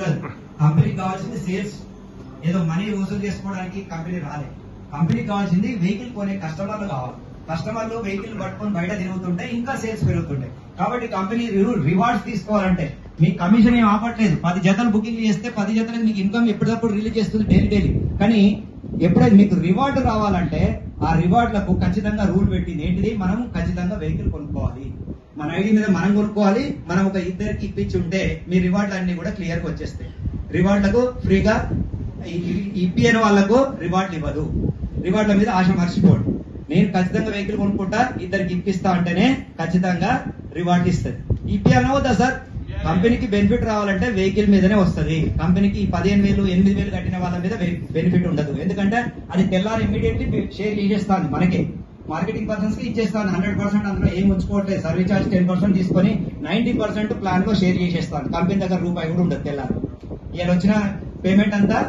కాదు. కంపెనీకి కావాల్సింది సేల్స్. ఏదో మనీ వసూలు చేసుకోవడానికి కంపెనీ రాలే. కంపెనీకి కావాల్సింది వెహికల్ కొనే కస్టమర్లు కావాలి. కస్టమర్లు వెహికల్ పట్టుకొని బయట తిరుగుతుంటే ఇంకా సేల్స్ పెరుగుతుంటాయి. కాబట్టి కంపెనీ రివార్డ్స్ తీసుకోవాలంటే మీకు కమిషన్ ఏం ఆపట్లేదు. 10 జతలు బుకింగ్ చేస్తే 10 జతలకు మీకు ఇన్కమ్ ఎప్పటికప్పుడు రిలీజ్ చేస్తుంది డైలీ. కానీ ఎప్పుడైతే మీకు రివార్డ్ రావాలంటే ఆ రివార్డులకు ఖచ్చితంగా రూల్ పెట్టింది ఏంటిది, మనం ఖచ్చితంగా వెహికల్ కొనుక్కోవాలి. మన ఐడి మీద మనం కొనుక్కోవాలి. మనం ఒక ఇద్దరికి ఇప్పించి ఉంటే మీ రివార్డులు అన్ని కూడా క్లియర్ గా వచ్చేస్తాయి. రివార్డులకు ఫ్రీగా ఇప్పిన వాళ్ళకు రివార్డులు ఇవ్వదు. రివార్డుల మీద ఆశ మర్చిపోడు. నేను ఖచ్చితంగా వెహికల్ కొనుక్కుంటా, ఇద్దరికి ఇప్పిస్తా అంటేనే ఖచ్చితంగా రివార్డు ఇస్తుంది. ఇప్పియాలనే వద్దా సార్? కంపెనీకి బెనిఫిట్ రావాలంటే వెహికల్ మీదనే వస్తుంది. కంపెనీకి 15,000 8,000 కట్టిన వాళ్ళ మీద బెనిఫిట్ ఉండదు. ఎందుకంటే అది తెల్లారి ఇమీడియట్లీ షేర్ చేసేస్తాను, మనకి మార్కెటింగ్ పర్సన్స్ కి ఇచ్చేస్తాను. 100% అందులో ఏం ఉంచుకోవట్లేదు. సర్వీస్ చార్జ్ 10% తీసుకొని 90% ప్లాన్ లో షేర్ చేసేస్తాను. కంపెనీ దగ్గర రూపాయి కూడా ఉండదు. తెల్లారి ఇలా వచ్చిన పేమెంట్ అంతా